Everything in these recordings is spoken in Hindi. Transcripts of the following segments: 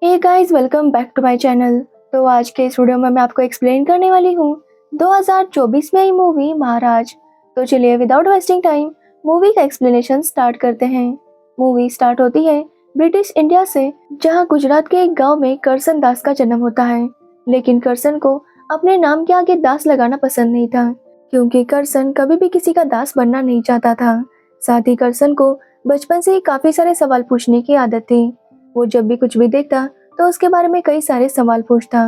Hey guys, welcome back to my channel. तो आज के इस वीडियो में मैं आपको एक्सप्लेन करने वाली हूँ 2024 में आई मूवी महाराज। तो चलिए विदाउट वेस्टिंग टाइम मूवी का एक्सप्लेनेशन स्टार्ट करते हैं। मूवी स्टार्ट होती है ब्रिटिश इंडिया से, जहाँ गुजरात के एक गांव में करसन दास का जन्म होता है। लेकिन करसन को अपने नाम के आगे दास लगाना पसंद नहीं था, क्योंकि करसन कभी भी किसी का दास बनना नहीं चाहता था। साथ ही करसन को बचपन से ही काफी सारे सवाल पूछने की आदत थी। वो जब भी कुछ भी देखता तो उसके बारे में कई सारे सवाल पूछता।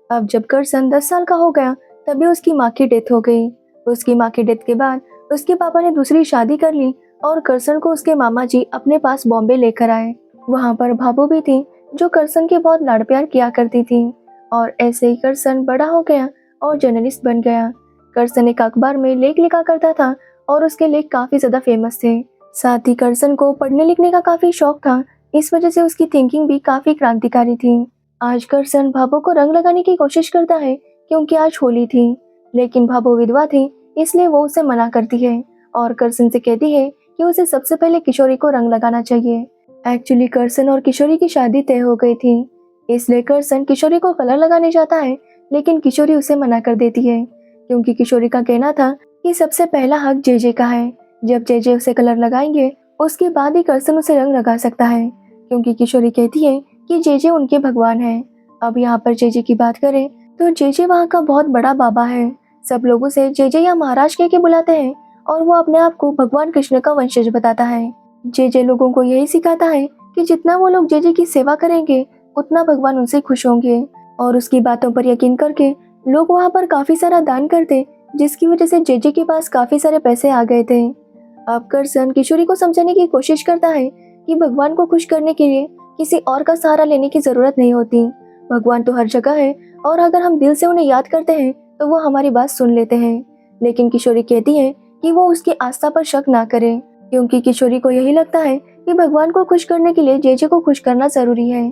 अब जब करसन 10 साल का हो गया, तभी उसकी माँ की डेथ हो गई। उसकी माँ की डेथ के बाद उसके पापा ने दूसरी शादी कर ली और करसन को उसके मामा जी अपने पास बॉम्बे लेकर आए। वहाँ पर भाभू भी थी, जो करसन के बहुत लाड़ प्यार किया करती थी। और ऐसे ही करसन बड़ा हो गया और जर्नलिस्ट बन गया। करसन एक अखबार में लेख लिखा करता था और उसके लेख काफी ज्यादा फेमस थे। साथ ही करसन को पढ़ने लिखने का काफी शौक था, इस वजह से उसकी थिंकिंग भी काफी क्रांतिकारी थी। आज करसन भाभो को रंग लगाने की कोशिश करता है, क्योंकि आज होली थी। लेकिन भाभो विधवा थी, इसलिए वो उसे मना करती है और करसन से कहती है कि उसे सबसे पहले किशोरी को रंग लगाना चाहिए। एक्चुअली करसन और किशोरी की शादी तय हो गई थी, इसलिए करसन किशोरी को कलर लगाने जाता है, लेकिन किशोरी उसे मना कर देती है, क्योंकि किशोरी का कहना था कि सबसे पहला हक जेजे का है। जब जेजे उसे कलर लगाएंगे, उसके बाद ही करसन उसे रंग लगा सकता है, क्योंकि किशोरी कहती है कि जेजे उनके भगवान है। अब यहाँ पर जेजे की बात करें तो जेजे वहाँ का बहुत बड़ा बाबा है। सब लोग उसे जेजे या महाराज कह के बुलाते हैं और वो अपने आप को भगवान कृष्ण का वंशज बताता है। जेजे लोगों को यही सिखाता है कि जितना वो लोग जेजे की सेवा करेंगे, उतना भगवान उनसे खुश होंगे। और उसकी बातों पर यकीन करके लोग वहाँ पर काफी सारा दान करते, जिसकी वजह से जेजे के पास काफी सारे पैसे आ गए थे। अब करसन किशोरी को समझाने की कोशिश करता है कि भगवान को खुश करने के लिए किसी और का सहारा लेने की जरूरत नहीं होती। भगवान तो हर जगह है और अगर हम दिल से उन्हें याद करते हैं तो वो हमारी बात सुन लेते हैं। लेकिन किशोरी कहती है कि वो उसकी आस्था पर शक ना करे, क्योंकि किशोरी को यही लगता है कि भगवान को खुश करने के लिए जेजे को खुश करना जरूरी है।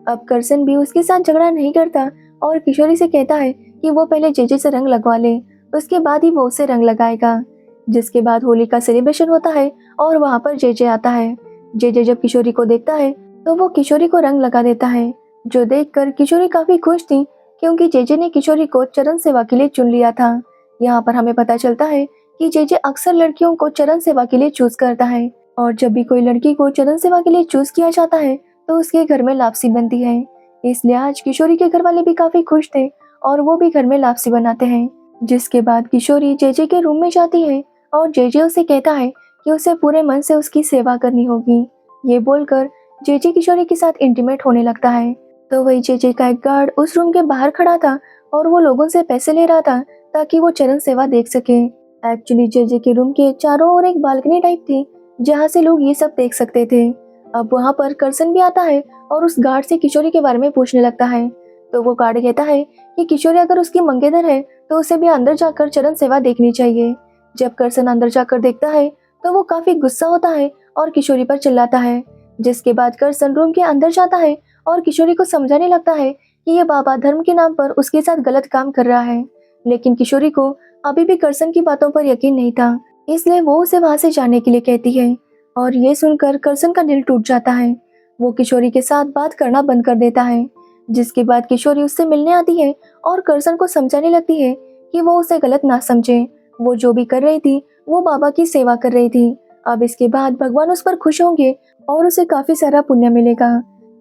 अब करसन भी उसके साथ झगड़ा नहीं करता और किशोरी से कहता है कि वो पहले जेजे से रंग लगवा ले, उसके बाद ही वो उसे रंग लगाएगा। जिसके बाद होली का सेलिब्रेशन होता है और वहाँ पर जेजे आता है। जेजे जब किशोरी को देखता है तो वो किशोरी को रंग लगा देता है, जो देखकर किशोरी काफी खुश थी, क्योंकि जेजे ने किशोरी को चरण सेवा के लिए चुन लिया था। यहाँ पर हमें पता चलता है कि जेजे अक्सर लड़कियों को चरण सेवा के लिए चूज करता है, और जब भी कोई लड़की को चरण सेवा के लिए चूज किया जाता है तो उसके घर में लापसी बनती है। इसलिए आज किशोरी के घर वाले भी काफी खुश थे और वो भी घर में लापसी बनाते हैं। जिसके बाद किशोरी जेजे के रूम में जाती है और जेजे उसे कहता है कि उसे पूरे मन से उसकी सेवा करनी होगी। ये बोलकर जेजे किशोरी के साथ इंटीमेट होने लगता है। तो वही जेजे का एक गार्ड उस रूम के बाहर खड़ा था और वो लोगों से पैसे ले रहा था ताकि वो चरण सेवा देख सके। एक्चुअली जेजे के रूम के चारों ओर एक बालकनी टाइप थी, जहाँ से लोग ये सब देख सकते थे। अब वहाँ पर करसन भी आता है और उस गार्ड से किशोरी के बारे में पूछने लगता है। तो वो गार्ड कहता है कि किशोरी अगर उसकी मंगेतर है तो उसे भी अंदर जाकर चरण सेवा देखनी चाहिए। जब करसन अंदर जाकर देखता है तो वो काफी गुस्सा होता है और किशोरी पर चिल्लाता है। जिसके बाद करसन रूम के अंदर जाता है और किशोरी को समझाने लगता है कि ये बाबा धर्म के नाम पर उसके साथ गलत काम कर रहा है। लेकिन किशोरी को अभी भी करसन की बातों पर यकीन नहीं था, इसलिए वो उसे वहां से जाने के लिए कहती है। और ये सुनकर करसन का दिल टूट जाता है। वो किशोरी के साथ बात करना बंद कर देता है। जिसके बाद किशोरी उससे मिलने आती है और करसन को समझाने लगती है कि वो उसे गलत ना समझे। वो जो भी कर रही थी वो बाबा की सेवा कर रही थी। अब इसके बाद भगवान उस पर खुश होंगे और उसे काफी सारा पुण्य मिलेगा।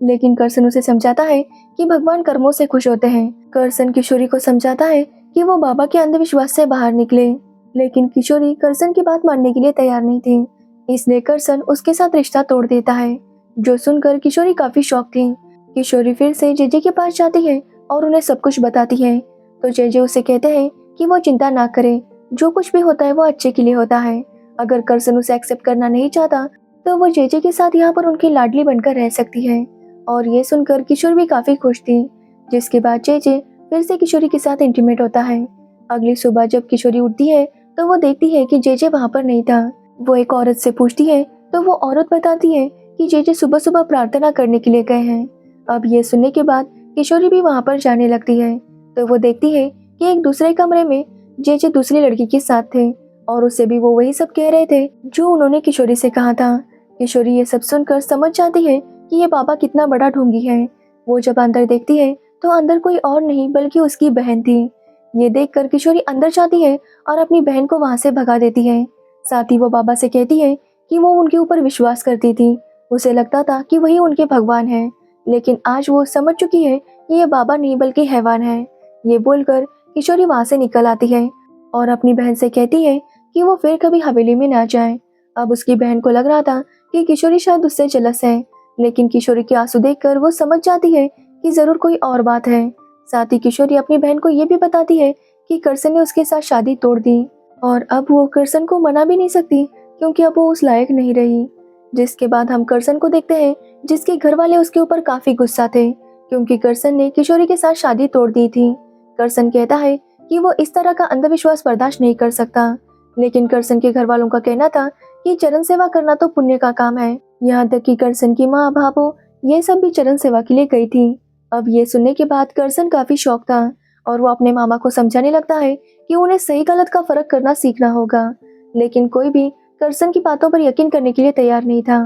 लेकिन करसन उसे समझाता है कि भगवान कर्मों से खुश होते हैं। करसन किशोरी को समझाता है कि वो बाबा के अंधविश्वास से बाहर निकले, लेकिन किशोरी करसन की बात मानने के लिए तैयार नहीं थी। इसलिए करसन उसके साथ रिश्ता तोड़ देता है, जो सुनकर किशोरी काफी शॉक थी। किशोरी फिर से जेजे के पास जाती है और उन्हें सब कुछ बताती है। तो जेजे उसे कहते हैं कि वो चिंता ना करे, जो कुछ भी होता है वो अच्छे के लिए होता है। अगर करसन उसे एक्सेप्ट करना नहीं चाहता तो वो जेजे के साथ यहाँ पर उनकी लाडली बनकर रह सकती है। और ये सुनकर किशोर भी काफी खुश थी। जिसके बाद जेजे फिर से किशोरी के साथ इंटीमेट होता है। अगली सुबह जब किशोरी उठती है तो वो देखती है कि जेजे वहाँ पर नहीं था। वो एक औरत से पूछती है तो वो औरत बताती है कि जेजे सुबह सुबह प्रार्थना करने के लिए गए हैं। अब ये सुनने के बाद किशोरी भी वहाँ पर जाने लगती है। तो वो देखती है कि एक दूसरे कमरे में जेजे दूसरी लड़की के साथ थे और उससे भी वो वही सब कह रहे थे जो उन्होंने किशोरी से कहा था। किशोरी ये सब सुनकर समझ जाती है कि ये बाबा कितना बड़ा ढोंगी है। वो जब अंदर देखती है तो अंदर कोई और नहीं बल्कि उसकी बहन थी। ये देखकर किशोरी अंदर जाती है और अपनी बहन को वहां से भगा देती है। साथ ही वो बाबा से कहती है कि वो उनके ऊपर विश्वास करती थी, उसे लगता था कि वही उनके भगवान हैं, लेकिन आज वो समझ चुकी है कि ये बाबा नहीं बल्कि हैवान है। ये बोलकर किशोरी वहां से निकल आती है और अपनी बहन से कहती है कि वो फिर कभी हवेली में ना जाए। अब उसकी बहन को लग रहा था कि किशोरी शायद उससे जेलस है, लेकिन किशोरी के आंसू देखकर वो समझ जाती है कि जरूर कोई और बात है। साथ ही किशोरी अपनी बहन को ये भी बताती है कि करसन ने उसके साथ शादी तोड़ दी और अब वो करसन को मना भी नहीं सकती क्योंकि अब वो उस लायक नहीं रही। जिसके बाद हम करसन को देखते हैं जिसके घर वाले उसके ऊपर काफी गुस्सा थे क्योंकि करसन ने किशोरी के साथ शादी तोड़ दी थी। करसन कहता है कि वो इस तरह का अंधविश्वास बर्दाश्त नहीं कर सकता, लेकिन करसन के घर वालों का कहना था कि चरण सेवा करना तो पुण्य का काम है। यहाँ तक कि करसन की माँ भाभो ये सब भी चरण सेवा के लिए गई थी। अब ये सुनने के बाद करसन काफी शौक था और वो अपने मामा को समझाने लगता है कि उन्हें सही गलत का फर्क करना सीखना होगा, लेकिन कोई भी करसन की बातों पर यकीन करने के लिए तैयार नहीं था।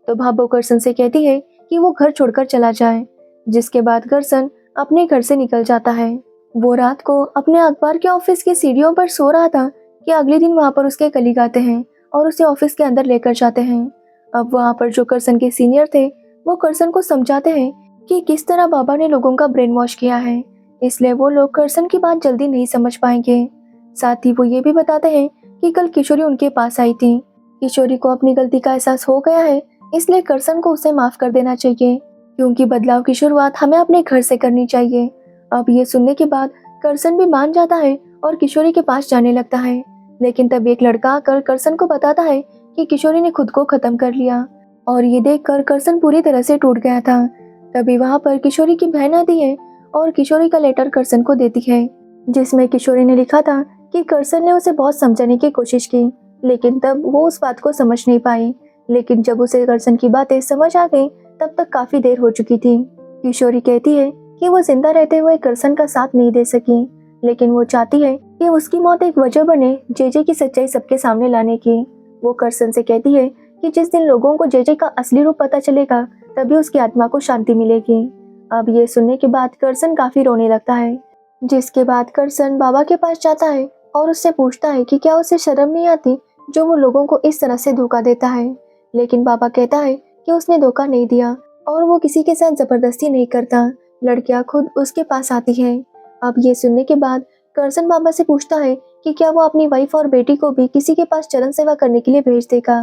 तो भाभो करसन से कहती है कि वो घर छोड़कर चला जाए, जिसके बाद करसन अपने घर से निकल जाता है। वो रात को अपने अखबार के ऑफिस की सीढ़ियों पर सो रहा था कि अगले दिन वहां पर उसके कलीग आते हैं और उसे ऑफिस के अंदर लेकर जाते हैं। अब वहां पर जो करसन के सीनियर थे वो करसन को समझाते हैं कि किस तरह बाबा ने लोगों का ब्रेन वॉश किया है, इसलिए वो लोग करसन की बात जल्दी नहीं समझ पाएंगे। साथ ही वो ये भी बताते हैं कि कल किशोरी उनके पास आई थी। किशोरी को अपनी गलती का एहसास हो गया है, इसलिए करसन को उसे माफ कर देना चाहिए क्योंकि बदलाव की शुरुआत हमें अपने घर से करनी चाहिए। अब ये सुनने के बाद करसन भी मान जाता है और किशोरी के पास जाने लगता है, लेकिन तब एक लड़का आकर करसन को बताता है कि किशोरी ने खुद को खत्म कर लिया और ये देखकर करसन पूरी तरह से टूट गया था। तभी वहां पर किशोरी की बहन आती है और किशोरी का लेटर करसन को देती है, जिसमें किशोरी ने लिखा था कि करसन ने उसे बहुत समझाने की कोशिश की, लेकिन तब वो उस बात को समझ नहीं पाई। लेकिन जब उसे करसन की बातें समझ आ गई तब तक काफी देर हो चुकी थी। किशोरी कहती है कि वो जिंदा रहते हुए करसन का साथ नहीं दे सकी, लेकिन वो चाहती है कि उसकी मौत एक वजह बने जेजे की सच्चाई सबके सामने लाने की। वो करसन से कहती है कि जिस दिन लोगों को जेजे का असली रूप पता चलेगा तभी उसकी आत्मा को शांति मिलेगी। अब ये सुनने के बाद करसन काफी रोने लगता है, जिसके बाद करसन बाबा के पास जाता है और उससे पूछता है कि क्या उसे शर्म नहीं आती जो वो लोगों को इस तरह से धोखा देता है। लेकिन बाबा कहता है कि उसने धोखा नहीं दिया और वो किसी के साथ जबरदस्ती नहीं करता, लड़कियां खुद उसके पास आती हैं। अब ये सुनने के बाद करसन बाबा से पूछता है कि क्या वो अपनी वाइफ और बेटी को भी किसी के पास चरण सेवा करने के लिए भेज देगा।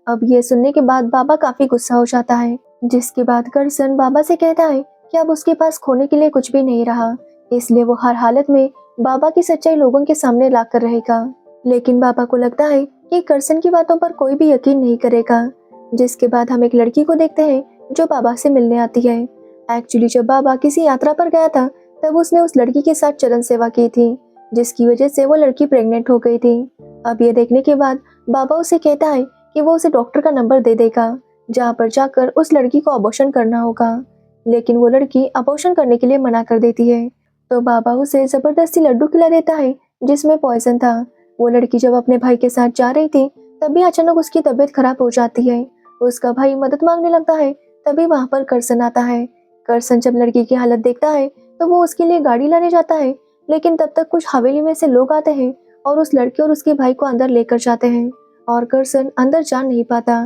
अब ये सुनने के बाद बाबा काफी गुस्सा हो जाता है, जिसके बाद करसन बाबा से कहता है कि अब उसके पास खोने के लिए कुछ भी नहीं रहा, इसलिए वो हर हालत में बाबा की सच्चाई लोगों के सामने लाकर रहेगा। लेकिन बाबा को लगता है कि करसन की बातों पर कोई भी यकीन नहीं करेगा। जिसके बाद हम एक लड़की को देखते हैं जो बाबा से मिलने आती है। एक्चुअली जब बाबा किसी यात्रा पर गया था तब उसने उस लड़की के साथ चरण सेवा की थी, जिसकी वजह से वो लड़की प्रेग्नेंट हो गई थी। अब ये देखने के बाद बाबा उसे कहता है कि वो उसे डॉक्टर का नंबर दे देगा जहाँ पर जाकर उस लड़की को अबॉर्शन करना होगा, लेकिन वो लड़की अबॉर्शन करने के लिए मना कर देती है। तो बाबा उसे जबरदस्ती लड्डू खिला देता है जिसमें पॉइजन था। वो लड़की जब अपने भाई के साथ जा रही थी तभी अचानक उसकी तबीयत खराब हो जाती है। उसका भाई मदद मांगने लगता है, तभी वहां पर करसन आता है। करसन जब लड़की की हालत देखता है तो वो उसके लिए गाड़ी लाने जाता है, लेकिन तब तक कुछ हवेली में से लोग आते हैं और उस लड़की और उसके भाई को अंदर लेकर जाते हैं और करसन अंदर जा नहीं पाता।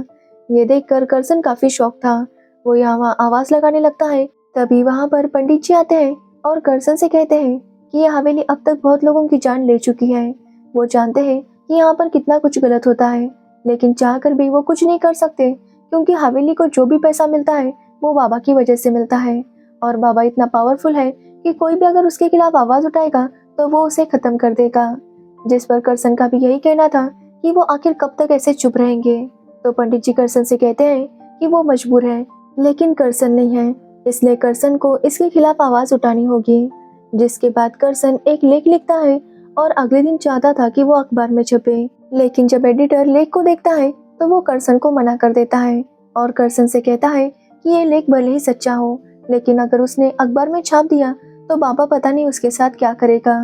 ये देखकर करसन काफी शॉक था। वो यहाँ वहाँ आवाज लगाने लगता है। तभी वहां पर पंडित जी आते हैं और करसन से कहते हैं कि ये हवेली अब तक बहुत लोगों की जान ले चुकी है। वो जानते हैं कि यहाँ पर कितना कुछ गलत होता है, लेकिन चाहकर भी वो कुछ नहीं कर सकते क्योंकि हवेली को जो भी पैसा मिलता है वो बाबा की वजह से मिलता है और बाबा इतना पावरफुल है कि कोई भी अगर उसके खिलाफ आवाज उठाएगा तो वो उसे खत्म कर देगा। जिस पर करसन का भी यही कहना था कि वो आखिर कब तक ऐसे चुप रहेंगे। तो पंडित जी करसन से कहते हैं कि वो मजबूर है, लेकिन करसन नहीं है, इसलिए करसन को इसके खिलाफ आवाज उठानी होगी। जिसके बाद करसन एक लेख लिखता है और अगले दिन चाहता था कि वो अखबार में छपे, लेकिन जब एडिटर लेख को देखता है तो वो करसन को मना कर देता है और करसन से कहता है कि ये लेख भले ही सच्चा हो, लेकिन अगर उसने अखबार में छाप दिया तो बाबा पता नहीं उसके साथ क्या करेगा।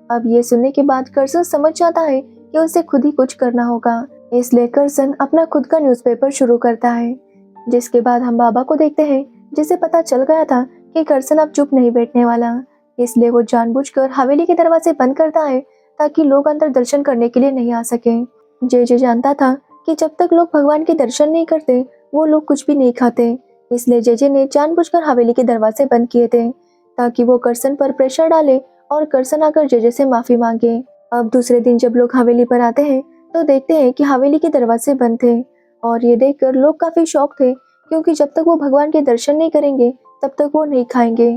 अब ये सुनने के बाद करसन समझ जाता है कि उसे खुद ही कुछ करना होगा, इसलिए करसन अपना खुद का न्यूज़पेपर शुरू करता है। जिसके बाद हम बाबा को देखते हैं, जिसे पता चल गया था कि करसन अब चुप नहीं बैठने वाला, इसलिए वो जानबूझकर हवेली के दरवाजे बंद करता है ताकि लोग अंदर दर्शन करने के लिए नहीं आ सके। जे जानता था कि जब तक लोग भगवान के दर्शन नहीं करते वो लोग कुछ भी नहीं खाते, इसलिए जे ने जानबूझकर हवेली के दरवाजे बंद किए थे ताकि वो करसन पर प्रेशर डाले और करसन आकर जे से माफी मांगे। अब दूसरे दिन जब लोग हवेली पर आते हैं तो देखते हैं कि हवेली के दरवाजे बंद थे और ये देखकर लोग काफी शॉक थे, क्योंकि जब तक वो भगवान के दर्शन नहीं करेंगे तब तक वो नहीं खाएंगे।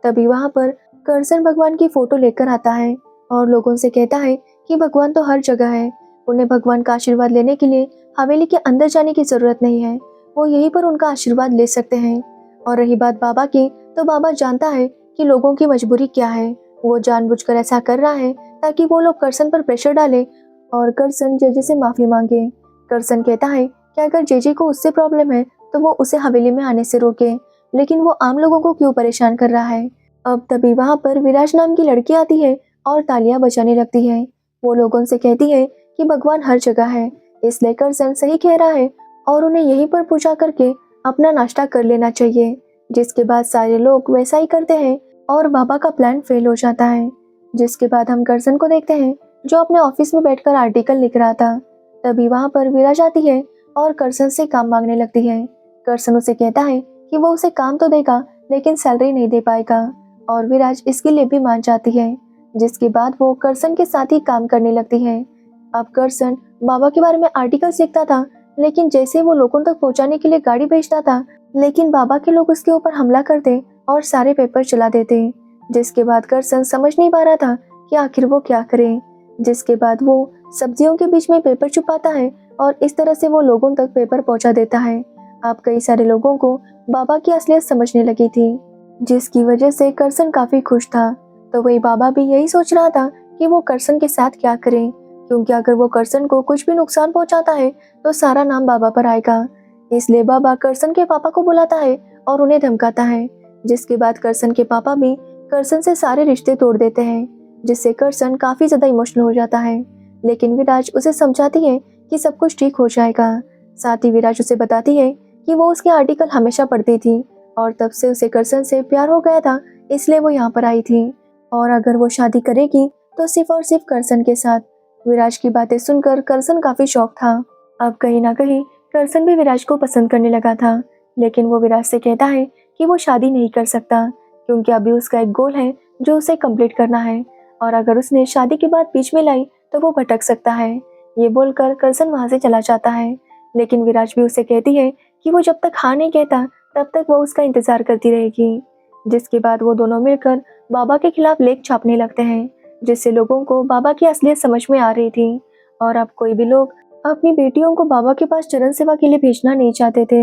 तभी वहाँ पर करसन भगवान की फोटो लेकर आता है और लोगों से कहता है कि भगवान तो हर जगह है, उन्हें भगवान का आशीर्वाद लेने के लिए हवेली के अंदर जाने की जरूरत नहीं है, वो यहीं पर उनका आशीर्वाद ले सकते हैं। और रही बात बाबा की, तो बाबा जानता है कि लोगों की मजबूरी क्या है, वो जानबूझकर ऐसा कर रहा है ताकि वो लोग करसन पर प्रेशर डाले और करसन जे से माफी मांगे। करसन कहता है कि अगर जे को उससे प्रॉब्लम है तो वो उसे हवेली में आने से रोके, लेकिन वो आम लोगों को क्यों परेशान कर रहा है। अब तभी वहाँ पर विराज नाम की लड़की आती है और तालियां बजाने लगती है। वो लोगों से कहती है कि भगवान हर जगह है, इसलिए करसन सही कह रहा है और उन्हें यहीं पर पूजा करके अपना नाश्ता कर लेना चाहिए। जिसके बाद सारे लोग वैसा ही करते हैं और बाबा का प्लान फेल हो जाता है। जिसके बाद हम करसन को देखते हैं जो अपने ऑफिस में बैठकर आर्टिकल लिख रहा था। तभी वहाँ पर विराज आती है और करसन से काम मांगने लगती है। करसन उसे कहता है कि वो उसे काम तो देगा लेकिन सैलरी नहीं दे पाएगा और विराज इसके लिए भी मान जाती है। जिसके बाद वो करसन के साथ ही काम करने लगती है। अब करसन बाबा के बारे में आर्टिकल्स लिखता था, लेकिन जैसे वो लोगों तक पहुंचाने के लिए गाड़ी भेजता था, लेकिन बाबा के लोग उसके ऊपर हमला करते और सारे पेपर चला देते। जिसके बाद करसन समझ नहीं पा रहा था कि आखिर वो क्या करे। जिसके बाद वो सब्जियों के बीच में पेपर छुपाता है और इस तरह से वो लोगों तक पेपर पहुंचा देता है। अब कई सारे लोगों को बाबा की असलियत समझने लगी थी, जिसकी वजह से करसन काफी खुश था। तो वही बाबा भी यही सोच रहा था कि वो करसन के साथ क्या करे, क्योंकि अगर वो करसन को कुछ भी नुकसान पहुंचाता है तो सारा नाम बाबा पर आएगा। इसलिए बाबा करसन के पापा को बुलाता है और उन्हें धमकाता है। जिसके बाद करसन के पापा भी करसन से सारे रिश्ते तोड़ देते हैं, जिससे करसन काफी ज्यादा इमोशनल हो जाता है। लेकिन विराज उसे समझाती है कि सब कुछ ठीक हो जाएगा। साथ ही विराज उसे बताती है कि वो उसके आर्टिकल हमेशा पढ़ती थी और तब से उसे करसन से प्यार हो गया था, इसलिए वो यहाँ पर आई थी और अगर वो शादी करेगी तो सिर्फ और सिर्फ करसन के साथ। विराज की बातें सुनकर करसन काफी शॉक था। अब कहीं ना कहीं करसन भी विराज को पसंद करने लगा था, लेकिन वो विराज से कहता है कि वो शादी नहीं कर सकता क्योंकि अभी उसका एक गोल है जो उसे कंप्लीट करना है और अगर उसने शादी के बाद बीच में लाई तो वो भटक सकता है। ये बोलकर करसन वहां से चला जाता है, लेकिन विराज भी उसे कहती है कि वो जब तक हाँ नहीं कहता तब तक वो उसका इंतजार करती रहेगी। जिसके बाद वो दोनों मिलकर बाबा के खिलाफ लेख छापने लगते हैं, जिससे लोगों को बाबा की असलियत समझ में आ रही थी और अब कोई भी लोग अपनी बेटियों को बाबा के पास चरण सेवा के लिए भेजना नहीं चाहते थे।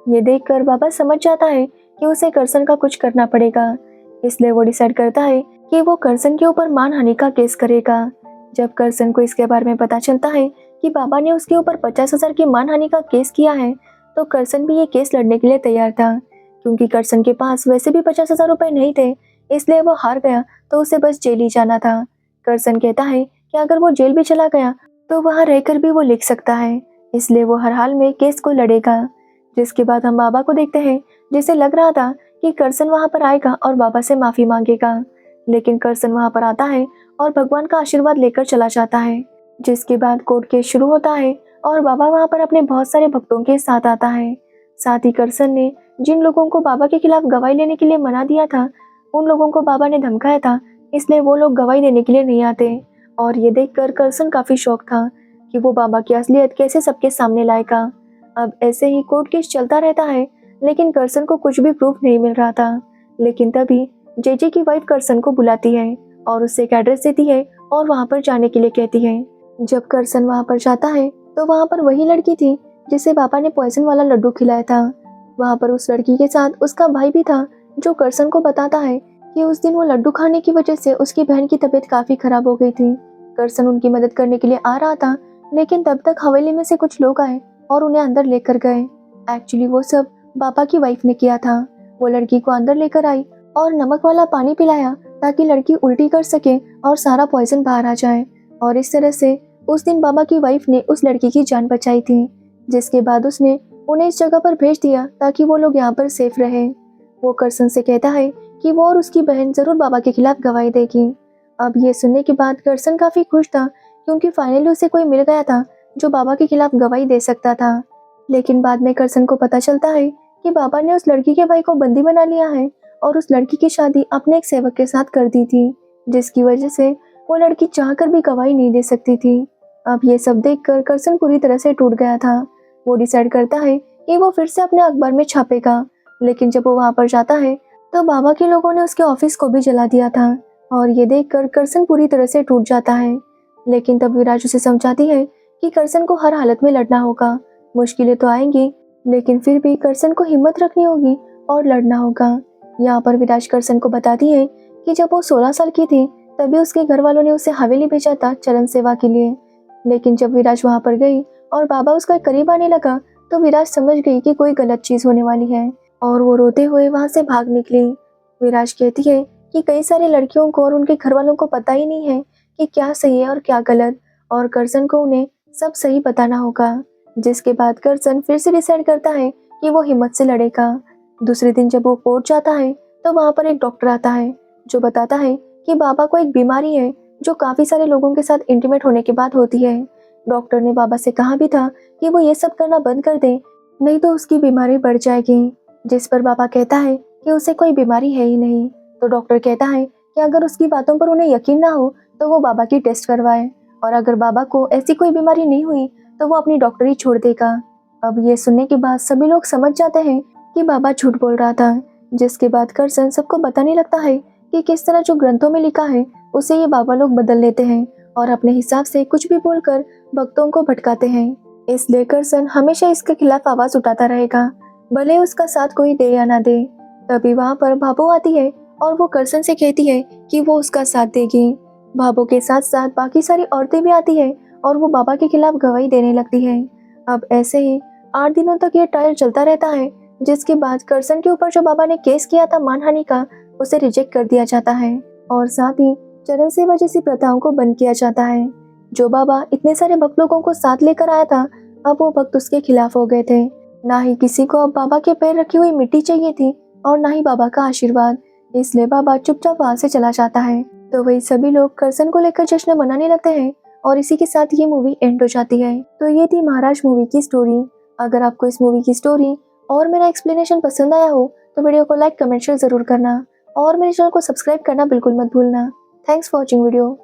ये देखकर बाबा समझ जाता है कि उसे करसन का कुछ करना पड़ेगा, इसलिए वो डिसाइड करता है कि वो करसन के ऊपर मानहानि का केस करेगा। जब करसन को इसके बारे में पता चलता है कि बाबा ने उसके ऊपर 50,000 की मानहानि का केस किया है, तो करसन भी ये केस लड़ने के लिए तैयार था, क्योंकि करसन के पास वैसे भी 50,000 रुपए नहीं थे, इसलिए वो हार गया तो उसे बस जेल ही जाना था। करसन कहता है कि अगर वो जेल भी चला गया तो वहाँ रहकर भी वो लिख सकता है, इसलिए वो हर हाल में केस को लड़ेगा। जिसके बाद हम बाबा को देखते हैं, जिसे लग रहा था कि करसन वहाँ पर आएगा और बाबा से माफी मांगेगा, लेकिन करसन वहाँ पर आता है और भगवान का आशीर्वाद लेकर चला जाता है। जिसके बाद कोर्ट केस शुरू होता है और बाबा वहाँ पर अपने बहुत सारे भक्तों के साथ आता है। साथ ही करसन ने जिन लोगों को बाबा के खिलाफ गवाही लेने के लिए मना दिया था, उन लोगों को बाबा ने धमकाया था, इसलिए वो लोग गवाही देने के लिए नहीं आते और ये देखकर करसन काफी शौक था कि वो बाबा की असलियत कैसे सबके सामने लाएगा। अब ऐसे ही कोर्ट केस चलता रहता है, लेकिन करसन को कुछ भी प्रूफ नहीं मिल रहा था। लेकिन तभी जे की वाइफ करसन को बुलाती है और उससे एक एड्रेस देती है और वहाँ पर जाने के लिए कहती है। जब करसन वहाँ पर जाता है तो वहाँ पर वही लड़की थी जिसे पापा ने पॉइजन वाला लड्डू खिलाया था। वहाँ पर उस लड़की के साथ उसका भाई भी था, जो करसन को बताता है कि उस दिन वो लड्डू खाने की वजह से उसकी बहन की तबीयत काफी खराब हो गई थी। करसन उनकी मदद करने के लिए आ रहा था, लेकिन तब तक हवेली में से कुछ लोग आए और उन्हें अंदर लेकर गए। एक्चुअली वो सब पापा की वाइफ ने किया था। वो लड़की को अंदर लेकर आई और नमक वाला पानी पिलाया ताकि लड़की उल्टी कर सके और सारा पॉइजन बाहर आ जाए, और इस तरह से उस दिन बाबा की वाइफ ने उस लड़की की जान बचाई थी। जिसके बाद उसने उन्हें इस जगह पर भेज दिया ताकि वो लोग यहाँ पर सेफ रहे। वो करसन से कहता है कि वो और उसकी बहन जरूर बाबा के खिलाफ गवाही देगी। अब ये सुनने के बाद करसन काफी खुश था, क्योंकि फाइनली उसे कोई मिल गया था जो बाबा के खिलाफ गवाही दे सकता था। लेकिन बाद में करसन को पता चलता है कि बाबा ने उस लड़की के भाई को बंदी बना लिया है और उस लड़की की शादी अपने एक सेवक के साथ कर दी थी, जिसकी वजह से वो लड़की चाहकर भी गवाही नहीं दे सकती थी। अब ये सब देखकर करसन पूरी तरह से टूट गया था। वो डिसाइड करता है कि वो फिर से अपने अखबार में छापेगा, लेकिन जब वो वहां पर जाता है तो बाबा के लोगों ने उसके ऑफिस को भी जला दिया था। और ये देखकर करसन पूरी तरह से टूट जाता है। लेकिन तब विराज उसे समझाती है कि करसन को हर हालत में लड़ना होगा, मुश्किलें तो आएंगी लेकिन फिर भी करसन को हिम्मत रखनी होगी और लड़ना होगा। यहाँ पर विराज करसन को बताती है कि जब वो 16 साल की थी तभी उसके घर वालों ने उसे हवेली भेजा था चरण सेवा के लिए। लेकिन जब विराज वहां पर गई और बाबा उसका करीब आने लगा तो विराज समझ गई कि कोई गलत चीज होने वाली है और वो रोते हुए वहां से भाग निकली। विराज कहती है कि कई सारी लड़कियों को और उनके घर वालों को पता ही नहीं है कि क्या सही है और क्या गलत, और करसन को उन्हें सब सही बताना होगा। जिसके बाद करसन फिर से डिसाइड करता है कि वो हिम्मत से लड़ेगा। दूसरे दिन जब वो कोर्ट जाता है तो वहां पर एक डॉक्टर आता है जो बताता है कि बाबा को एक बीमारी है जो काफी सारे लोगों के साथ इंटीमेट होने के बाद होती है। डॉक्टर ने बाबा से कहा भी था कि वो ये सब करना बंद कर दे, नहीं तो उसकी बीमारी बढ़ जाएगी। जिस पर बाबा कहता है कि उसे कोई बीमारी है ही नहीं। तो डॉक्टर कहता है कि अगर उसकी बातों पर उन्हें यकीन ना हो तो वो बाबा की टेस्ट करवाए, और अगर बाबा को ऐसी कोई बीमारी नहीं हुई तो वो अपनी डॉक्टरी छोड़ देगा। अब ये सुनने के बाद सभी लोग समझ जाते हैं कि बाबा झूठ बोल रहा था। जिसके बाद करसन सबको बताने लगता है कि किस तरह जो ग्रंथों में लिखा है उसे ये बाबा लोग बदल लेते हैं और अपने हिसाब से कुछ भी बोलकर भक्तों को भटकाते हैं। इसलिए करसन हमेशा इसके खिलाफ आवाज उठाता रहेगा, भले उसका साथ कोई दे या ना दे। तभी वहाँ पर भाभो आती है और वो करसन से कहती है कि वो उसका साथ देगी। भाभो के साथ साथ बाकी सारी औरतें भी आती है और वो बाबा के खिलाफ गवाही देने लगती है। अब ऐसे ही 8 दिनों तक ये ट्रायल चलता रहता है, जिसके बाद करसन के ऊपर जो बाबा ने केस किया था मानहानि का उसे रिजेक्ट कर दिया जाता है और साथ ही चरण सेवा जैसी प्रथाओं को बंद किया जाता है। जो बाबा इतने सारे भक्त लोगों को साथ लेकर आया था अब वो भक्त उसके खिलाफ हो गए थे। ना ही किसी को अब बाबा के पैर रखी हुई मिट्टी चाहिए थी और ना ही बाबा का आशीर्वाद, इसलिए बाबा चुपचाप वहां से चला जाता है। तो वही सभी लोग करसन को लेकर जश्न मनाने लगते हैं और इसी के साथ ये मूवी एंड हो जाती है। तो ये थी महाराज मूवी की स्टोरी। अगर आपको इस मूवी की स्टोरी और मेरा एक्सप्लेनेशन पसंद आया हो तो वीडियो को लाइक कमेंट शेयर जरूर करना और मेरे चैनल को सब्सक्राइब करना बिल्कुल मत भूलना। Thanks for watching video.